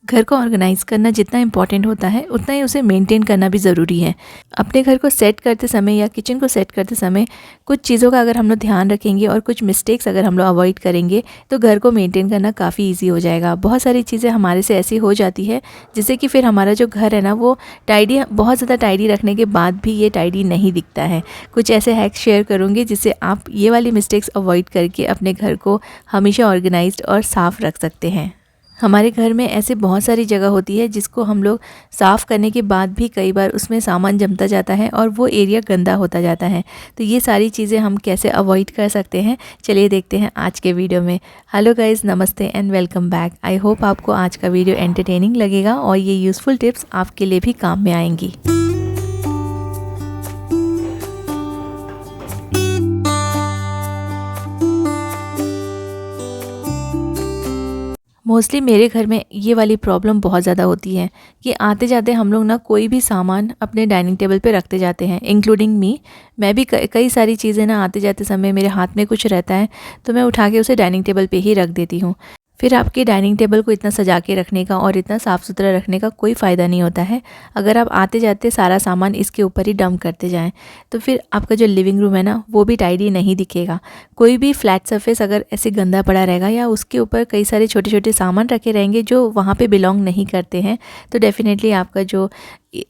घर को ऑर्गेनाइज़ करना जितना इम्पॉर्टेंट होता है उतना ही उसे मेंटेन करना भी ज़रूरी है। अपने घर को सेट करते समय या किचन को सेट करते समय कुछ चीज़ों का अगर हम लोग ध्यान रखेंगे और कुछ मिस्टेक्स अगर हम लोग अवॉइड करेंगे तो घर को मेंटेन करना काफ़ी ईजी हो जाएगा। बहुत सारी चीज़ें हमारे से ऐसी हो जाती है जिससे कि फिर हमारा जो घर है ना वो टाइडी, बहुत ज़्यादा टाइडी रखने के बाद भी ये टाइडी नहीं दिखता है। कुछ ऐसे हैक्स शेयर करूँगी जिससे आप ये वाली मिस्टेक्स अवॉइड करके अपने घर को हमेशा ऑर्गेनाइज्ड और साफ़ रख सकते हैं। हमारे घर में ऐसे बहुत सारी जगह होती है जिसको हम लोग साफ़ करने के बाद भी कई बार उसमें सामान जमता जाता है और वो एरिया गंदा होता जाता है। तो ये सारी चीज़ें हम कैसे अवॉइड कर सकते हैं, चलिए देखते हैं आज के वीडियो में। हेलो गाइज़, नमस्ते and welcome back. I hope आपको आज का वीडियो एंटरटेनिंग लगेगा और ये यूज़फुल टिप्स आपके लिए भी काम में आएंगी। मोस्टली मेरे घर में ये वाली प्रॉब्लम बहुत ज़्यादा होती है कि आते जाते हम लोग ना कोई भी सामान अपने डाइनिंग टेबल पे रखते जाते हैं, इंक्लूडिंग मी। मैं भी कई सारी चीज़ें ना आते जाते समय मेरे हाथ में कुछ रहता है तो मैं उठा के उसे डाइनिंग टेबल पे ही रख देती हूँ। फिर आपके डाइनिंग टेबल को इतना सजा के रखने का और इतना साफ़ सुथरा रखने का कोई फ़ायदा नहीं होता है अगर आप आते जाते सारा सामान इसके ऊपर ही डंप करते जाएं। तो फिर आपका जो लिविंग रूम है ना वो भी टाइडी नहीं दिखेगा। कोई भी फ्लैट सरफेस अगर ऐसे गंदा पड़ा रहेगा या उसके ऊपर कई सारे छोटे छोटे सामान रखे रहेंगे जो वहाँ पे बिलोंग नहीं करते हैं तो डेफिनेटली आपका जो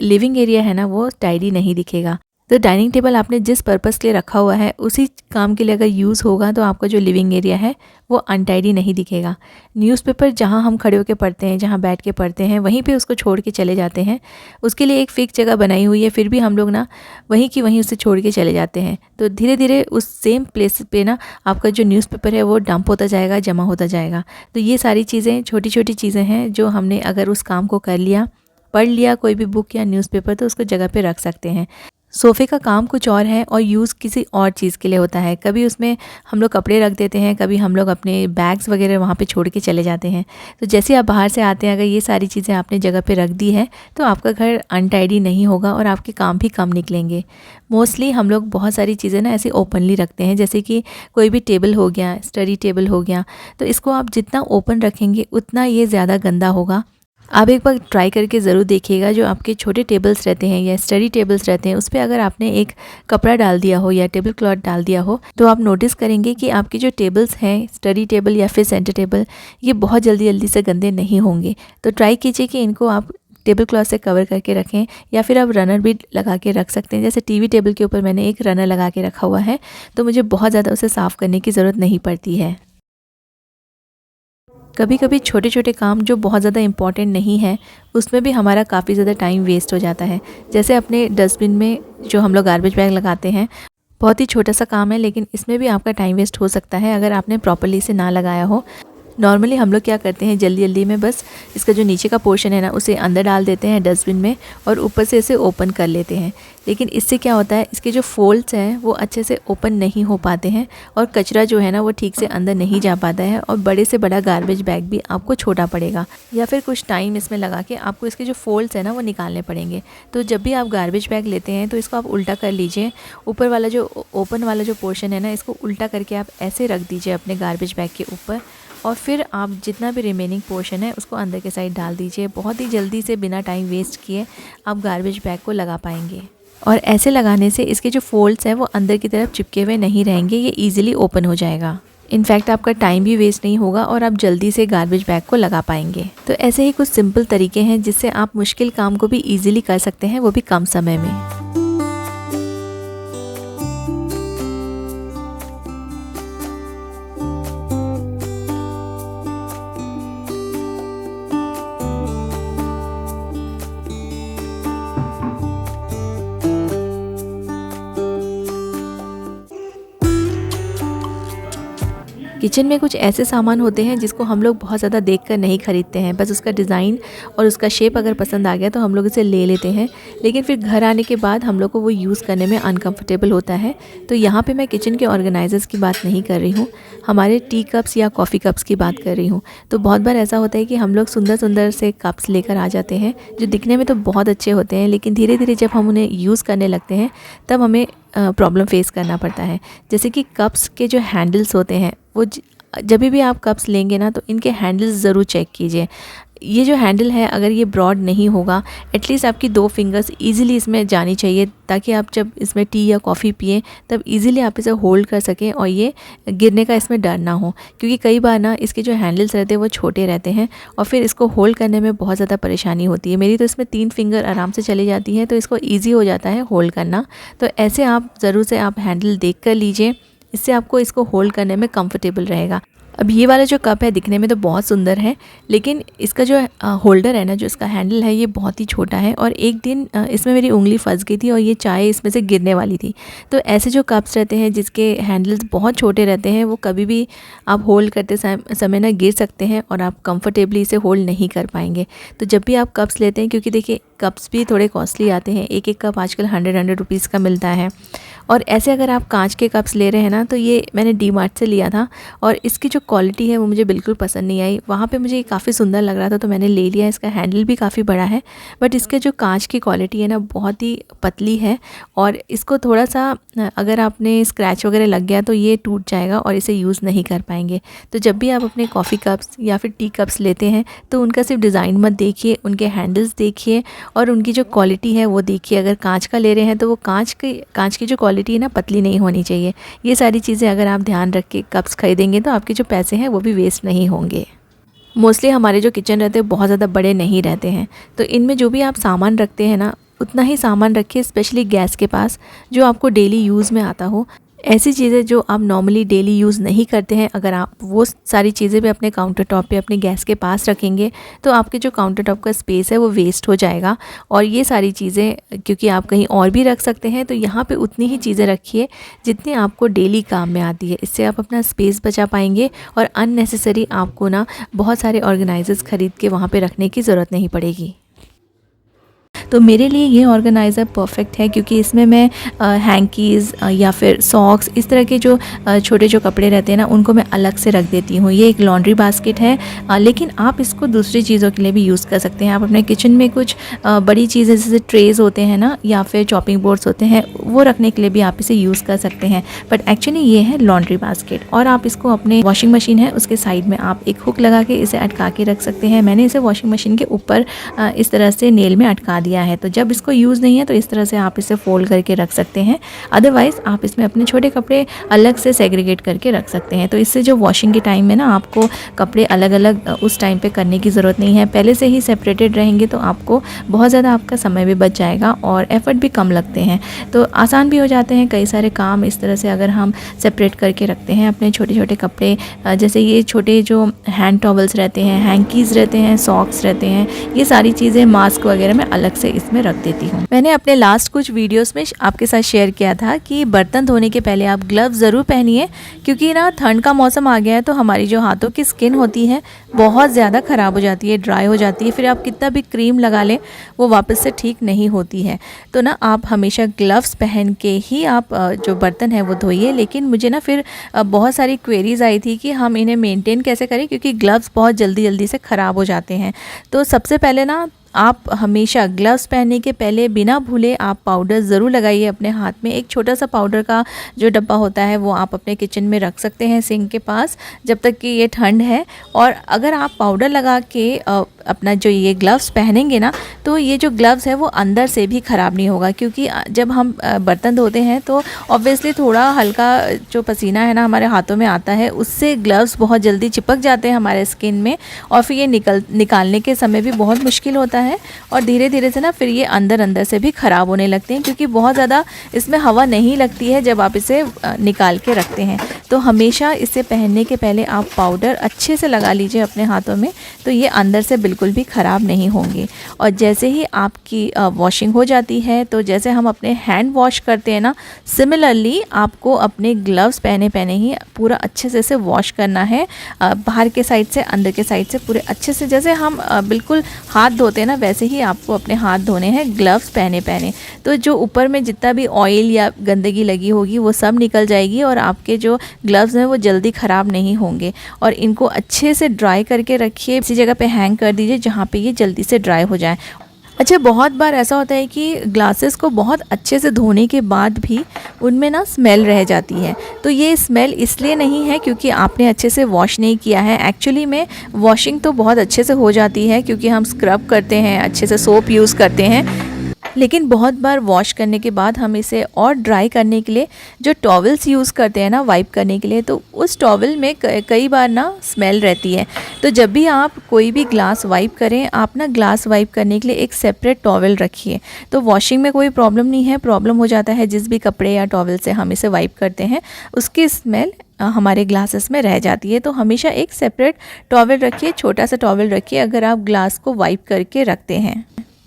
लिविंग एरिया है ना वो टाइडी नहीं दिखेगा। तो डाइनिंग टेबल आपने जिस पर्पस के लिए रखा हुआ है उसी काम के लिए अगर यूज़ होगा तो आपका जो लिविंग एरिया है वो अनटाइडी नहीं दिखेगा। न्यूज़पेपर जहाँ हम खड़े होकर पढ़ते हैं, जहाँ बैठ के पढ़ते हैं, वहीं पे उसको छोड़ के चले जाते हैं। उसके लिए एक फिक्स जगह बनाई हुई है, फिर भी हम लोग ना वहीं की वहीं उसे छोड़ के चले जाते हैं। तो धीरे धीरे उस सेम प्लेस पे ना आपका जो न्यूज़पेपर है वो डंप होता जाएगा, जमा होता जाएगा। तो ये सारी चीज़ें छोटी छोटी चीज़ें हैं जो हमने अगर उस काम को कर लिया, पढ़ लिया कोई भी बुक या न्यूज़पेपर, तो उसको जगह पे रख सकते हैं। सोफ़े का काम कुछ और है और यूज़ किसी और चीज़ के लिए होता है। कभी उसमें हम लोग कपड़े रख देते हैं, कभी हम लोग अपने बैग्स वगैरह वहाँ पे छोड़ के चले जाते हैं। तो जैसे आप बाहर से आते हैं, अगर ये सारी चीज़ें आपने जगह पे रख दी है तो आपका घर अनटाइडी नहीं होगा और आपके काम भी कम निकलेंगे। मोस्टली हम लोग बहुत सारी चीज़ें ना ऐसे ओपनली रखते हैं, जैसे कि कोई भी टेबल हो गया, स्टडी टेबल हो गया, तो इसको आप जितना ओपन रखेंगे उतना ये ज़्यादा गंदा होगा। आप एक बार ट्राई करके ज़रूर देखिएगा, जो आपके छोटे टेबल्स रहते हैं या स्टडी टेबल्स रहते हैं उस पर अगर आपने एक कपड़ा डाल दिया हो या टेबल क्लॉथ डाल दिया हो तो आप नोटिस करेंगे कि आपके जो टेबल्स हैं, स्टडी टेबल या फिर सेंटर टेबल, ये बहुत जल्दी जल्दी से गंदे नहीं होंगे। तो ट्राई कीजिए कि इनको आप टेबल क्लॉथ से कवर करके रखें या फिर आप रनर भी लगा के रख सकते हैं। जैसे टीवी टेबल के ऊपर मैंने एक रनर लगा के रखा हुआ है तो मुझे बहुत ज़्यादा उसे साफ़ करने की ज़रूरत नहीं पड़ती है। कभी कभी छोटे छोटे काम जो बहुत ज़्यादा इम्पॉर्टेंट नहीं है उसमें भी हमारा काफ़ी ज़्यादा टाइम वेस्ट हो जाता है। जैसे अपने डस्टबिन में जो हम लोग गार्बेज बैग लगाते हैं, बहुत ही छोटा सा काम है लेकिन इसमें भी आपका टाइम वेस्ट हो सकता है अगर आपने प्रॉपर्ली इसे ना लगाया हो। नॉर्मली हम लोग क्या करते हैं, जल्दी जल्दी में बस इसका जो नीचे का पोर्शन है ना उसे अंदर डाल देते हैं डस्टबिन में और ऊपर से इसे ओपन कर लेते हैं। लेकिन इससे क्या होता है, इसके जो फोल्ड्स हैं वो अच्छे से ओपन नहीं हो पाते हैं और कचरा जो है ना वो ठीक से अंदर नहीं जा पाता है और बड़े से बड़ा गार्बेज बैग भी आपको छोटा पड़ेगा या फिर कुछ टाइम इसमें लगा के आपको इसके जो फोल्ड्स हैं ना वो निकालने पड़ेंगे। तो जब भी आप गार्बेज बैग लेते हैं तो इसको आप उल्टा कर लीजिए। ऊपर वाला जो ओपन वाला जो पोर्शन है ना इसको उल्टा करके आप ऐसे रख दीजिए अपने गार्बेज बैग के ऊपर और फिर आप जितना भी रिमेनिंग पोर्शन है उसको अंदर के साइड डाल दीजिए। बहुत ही जल्दी से बिना टाइम वेस्ट किए आप गार्बेज बैग को लगा पाएंगे और ऐसे लगाने से इसके जो फोल्ड्स हैं वो अंदर की तरफ चिपके हुए नहीं रहेंगे, ये ईजिली ओपन हो जाएगा। इनफैक्ट आपका टाइम भी वेस्ट नहीं होगा और आप जल्दी से गार्बेज बैग को लगा पाएंगे। तो ऐसे ही कुछ सिंपल तरीके हैं जिससे आप मुश्किल काम को भी ईजिली कर सकते हैं, वो भी कम समय में। किचन में कुछ ऐसे सामान होते हैं जिसको हम लोग बहुत ज़्यादा देखकर नहीं खरीदते हैं, बस उसका डिज़ाइन और उसका शेप अगर पसंद आ गया तो हम लोग इसे ले लेते हैं, लेकिन फिर घर आने के बाद हम लोग को वो यूज़ करने में अनकंफर्टेबल होता है। तो यहाँ पे मैं किचन के ऑर्गेनाइजर्स की बात नहीं कर रही हूँ, हमारे टी कप्स या कॉफ़ी कप्स की बात कर रही हूँ। तो बहुत बार ऐसा होता है कि हम लोग सुंदर सुंदर से कप्स लेकर आ जाते हैं जो दिखने में तो बहुत अच्छे होते हैं, लेकिन धीरे धीरे जब हम उन्हें यूज़ करने लगते हैं तब हमें प्रॉब्लम फेस करना पड़ता है। जैसे कि कप्स के जो हैंडल्स होते हैं वो जब भी आप कप्स लेंगे ना तो इनके हैंडल्स ज़रूर चेक कीजिए। ये जो हैंडल है अगर ये ब्रॉड नहीं होगा, एटलीस्ट आपकी 2 फिंगर्स ईज़िली इसमें जानी चाहिए, ताकि आप जब इसमें टी या कॉफ़ी पिएं तब ईज़िली आप इसे होल्ड कर सकें और ये गिरने का इसमें डर ना हो। क्योंकि कई बार ना इसके जो हैंडल्स रहते हैं वो छोटे रहते हैं और फिर इसको होल्ड करने में बहुत ज़्यादा परेशानी होती है। मेरी तो इसमें 3 फिंगर आराम से चली जाती है, तो इसको ईज़ी हो जाता है होल्ड करना। तो ऐसे आप ज़रूर से आप हैंडल देख कर लीजिए, इससे आपको इसको होल्ड करने में कंफर्टेबल रहेगा। अब ये वाला जो कप है दिखने में तो बहुत सुंदर है, लेकिन इसका जो होल्डर है ना, जो इसका हैंडल है, ये बहुत ही छोटा है और एक दिन इसमें मेरी उंगली फंस गई थी और ये चाय इसमें से गिरने वाली थी। तो ऐसे जो कप्स रहते हैं जिसके हैंडल्स बहुत छोटे रहते हैं, वो कभी भी आप होल्ड करते समय ना गिर सकते हैं और आप कंफर्टेबली इसे होल्ड नहीं कर पाएंगे। तो जब भी आप कप्स लेते हैं, क्योंकि देखिए कप्स भी थोड़े कॉस्टली आते हैं, एक एक कप आजकल 100 रुपीज़ का मिलता है। और ऐसे अगर आप कांच के कप्स ले रहे हैं ना, तो ये मैंने डी मार्ट से लिया था और इसकी जो क्वालिटी है वो मुझे बिल्कुल पसंद नहीं आई। वहाँ पे मुझे ये काफ़ी सुंदर लग रहा था तो मैंने ले लिया। इसका हैंडल भी काफ़ी बड़ा है, बट इसके जो कांच की क्वालिटी है ना, बहुत ही पतली है और इसको थोड़ा सा अगर आपने स्क्रैच वगैरह लग गया तो ये टूट जाएगा और इसे यूज़ नहीं कर पाएंगे। तो जब भी आप अपने कॉफ़ी कप्स या फिर टी कप्स लेते हैं तो उनका सिर्फ डिज़ाइन मत देखिए, उनके हैंडल्स देखिए और उनकी जो क्वालिटी है वो देखिए। अगर कांच का ले रहे हैं तो वो कांच की जो क्वालिटी है ना, पतली नहीं होनी चाहिए। ये सारी चीज़ें अगर आप ध्यान रख के कप्स खरीदेंगे तो आपके जो पैसे हैं वो भी वेस्ट नहीं होंगे। मोस्टली हमारे जो किचन रहते हैं बहुत ज़्यादा बड़े नहीं रहते हैं, तो इनमें जो भी आप सामान रखते हैं ना, उतना ही सामान रखिए, स्पेशली गैस के पास, जो आपको डेली यूज़ में आता हो। ऐसी चीज़ें जो आप नॉर्मली डेली यूज़ नहीं करते हैं, अगर आप वो सारी चीज़ें भी अपने काउंटर टॉप पे अपने गैस के पास रखेंगे तो आपके जो काउंटर टॉप का स्पेस है वो वेस्ट हो जाएगा। और ये सारी चीज़ें क्योंकि आप कहीं और भी रख सकते हैं, तो यहाँ पे उतनी ही चीज़ें रखिए जितनी आपको डेली काम में आती है। इससे आप अपना स्पेस बचा पाएंगे और अननेसेसरी आपको ना बहुत सारे ऑर्गेनाइजर्स ख़रीद के वहाँ पर रखने की ज़रूरत नहीं पड़ेगी। तो मेरे लिए ये ऑर्गेनाइज़र परफेक्ट है, क्योंकि इसमें मैं हैंकीज़ या फिर सॉक्स, इस तरह के जो छोटे जो कपड़े रहते हैं ना, उनको मैं अलग से रख देती हूँ। ये एक लॉन्ड्री बास्केट है, लेकिन आप इसको दूसरी चीज़ों के लिए भी यूज़ कर सकते हैं। आप अपने किचन में कुछ बड़ी चीज़ें जैसे ट्रेज़ होते हैं ना, या फिर चॉपिंग बोर्ड्स होते हैं, वो रखने के लिए भी आप इसे यूज़ कर सकते हैं। बट एक्चुअली ये है लॉन्ड्री बास्केट। और आप इसको अपने वॉशिंग मशीन है उसके साइड में आप एक हुक लगा के इसे अटका के रख सकते हैं। मैंने इसे वॉशिंग मशीन के ऊपर इस तरह से नेल में अटका दिया है, तो जब इसको यूज़ नहीं है तो इस तरह से आप इसे फोल्ड करके रख सकते हैं। अदरवाइज़ आप इसमें अपने छोटे कपड़े अलग से सेग्रीगेट करके रख सकते हैं। तो इससे जो वॉशिंग के टाइम में ना आपको कपड़े अलग अलग उस टाइम पे करने की ज़रूरत नहीं है। पहले से ही सेपरेटेड रहेंगे तो आपको बहुत ज़्यादा आपका समय भी बच जाएगा और एफ़र्ट भी कम लगते हैं, तो आसान भी हो जाते हैं कई सारे काम। इस तरह से अगर हम सेपरेट करके रखते हैं अपने छोटे छोटे कपड़े, जैसे ये छोटे जो हैंड टॉवल्स रहते हैं, हैंकीज़ रहते हैं, सॉक्स रहते हैं, ये सारी चीज़ें, मास्क वगैरह मैं अलग से इसमें रख देती हूँ। मैंने अपने लास्ट कुछ वीडियोस में आपके साथ शेयर किया था कि बर्तन धोने के पहले आप ग्लव्स ज़रूर पहनिए, क्योंकि ना ठंड का मौसम आ गया है तो हमारी जो हाथों की स्किन होती है बहुत ज़्यादा ख़राब हो जाती है, ड्राई हो जाती है। फिर आप कितना भी क्रीम लगा लें वो वापस से ठीक नहीं होती है। तो ना आप हमेशा ग्लव्स पहन के ही आप जो बर्तन है वो धोइए। लेकिन मुझे ना फिर बहुत सारी क्वेरीज़ आई थी कि हम इन्हें मेंटेन कैसे करें, क्योंकि ग्लव्स बहुत जल्दी जल्दी से ख़राब हो जाते हैं। तो सबसे पहले ना आप हमेशा ग्लव्स पहनने के पहले बिना भूले आप पाउडर ज़रूर लगाइए अपने हाथ में। एक छोटा सा पाउडर का जो डब्बा होता है वो आप अपने किचन में रख सकते हैं सिंक के पास, जब तक कि ये ठंड है। और अगर आप पाउडर लगा के अपना जो ये ग्लव्स पहनेंगे ना, तो ये जो ग्लव्स है वो अंदर से भी ख़राब नहीं होगा, क्योंकि जब हम बर्तन धोते हैं तो ऑब्वियसली थोड़ा हल्का जो पसीना है ना हमारे हाथों में आता है, उससे ग्लव्स बहुत जल्दी चिपक जाते हैं हमारे स्किन में और फिर ये निकालने के समय भी बहुत मुश्किल होता है और धीरे धीरे से ना फिर ये अंदर अंदर से भी ख़राब होने लगते हैं, क्योंकि बहुत ज़्यादा इसमें हवा नहीं लगती है जब आप इसे निकाल के रखते हैं। तो हमेशा इसे पहनने के पहले आप पाउडर अच्छे से लगा लीजिए अपने हाथों में, तो ये अंदर से बिल्कुल भी ख़राब नहीं होंगे। और जैसे ही आपकी वॉशिंग हो जाती है, तो जैसे हम अपने हैंड वॉश करते हैं ना, सिमिलरली आपको अपने ग्लव्स पहने ही पूरा अच्छे से इसे वॉश करना है, बाहर के साइड से अंदर के साइड से पूरे अच्छे से। जैसे हम बिल्कुल हाथ धोते हैं ना, वैसे ही आपको अपने हाथ धोने हैं ग्लव्स पहने। तो जो ऊपर में जितना भी ऑयल या गंदगी लगी होगी वो सब निकल जाएगी और आपके जो ग्लव्स हैं वो जल्दी ख़राब नहीं होंगे। और इनको अच्छे से ड्राई करके रखिए, इसी जगह पे हैंग कर दीजिए जहाँ पे ये जल्दी से ड्राई हो जाए। अच्छा, बहुत बार ऐसा होता है कि ग्लासेस को बहुत अच्छे से धोने के बाद भी उनमें ना स्मेल रह जाती है। तो ये स्मेल इसलिए नहीं है क्योंकि आपने अच्छे से वॉश नहीं किया है। एक्चुअली में वॉशिंग तो बहुत अच्छे से हो जाती है क्योंकि हम स्क्रब करते हैं, अच्छे से सोप यूज़ करते हैं। लेकिन बहुत बार वॉश करने के बाद हम इसे और ड्राई करने के लिए जो टॉवल्स यूज़ करते हैं ना वाइप करने के लिए, तो उस टॉवल में कई बार ना स्मेल रहती है। तो जब भी आप कोई भी ग्लास वाइप करें, आप ना ग्लास वाइप करने के लिए एक सेपरेट टॉवल रखिए। तो वॉशिंग में कोई प्रॉब्लम नहीं है, प्रॉब्लम हो जाता है जिस भी कपड़े या टॉवल से हम इसे वाइप करते हैं, उसकी स्मेल हमारे ग्लासेस में रह जाती है। तो हमेशा एक सेपरेट टॉवल रखिए, छोटा सा टॉवल रखिए अगर आप ग्लास को वाइप करके रखते हैं।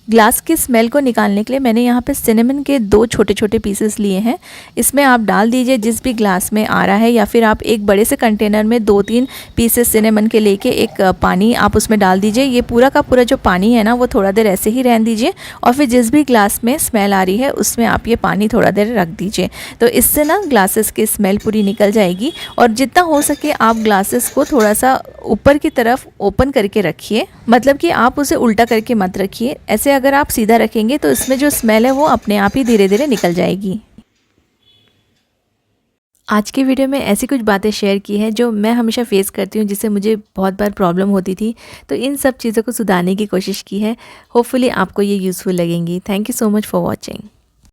ग्लास की स्मेल को निकालने के लिए मैंने यहाँ पे सिनेमन के 2 छोटे छोटे पीसेस लिए हैं। इसमें आप डाल दीजिए जिस भी ग्लास में आ रहा है, या फिर आप एक बड़े से कंटेनर में 2-3 पीसेस सिनेमन के लेके एक पानी आप उसमें डाल दीजिए। ये पूरा का पूरा जो पानी है ना वो थोड़ा देर ऐसे ही रहने दीजिए, और फिर जिस भी ग्लास में स्मेल आ रही है उसमें आप ये पानी थोड़ा देर रख दीजिए। तो इससे ना ग्लासेस की स्मेल पूरी निकल जाएगी। और जितना हो सके आप ग्लासेस को थोड़ा सा ऊपर की तरफ ओपन करके रखिए, मतलब कि आप उसे उल्टा करके मत रखिए। ऐसे अगर आप सीधा रखेंगे तो इसमें जो स्मेल है वो अपने आप ही धीरे धीरे निकल जाएगी। आज की वीडियो में ऐसी कुछ बातें शेयर की है जो मैं हमेशा फेस करती हूँ, जिससे मुझे बहुत बार प्रॉब्लम होती थी। तो इन सब चीज़ों को सुधारने की कोशिश की है। होपफुली आपको ये यूज़फुल लगेंगी। Thank you so much for watching.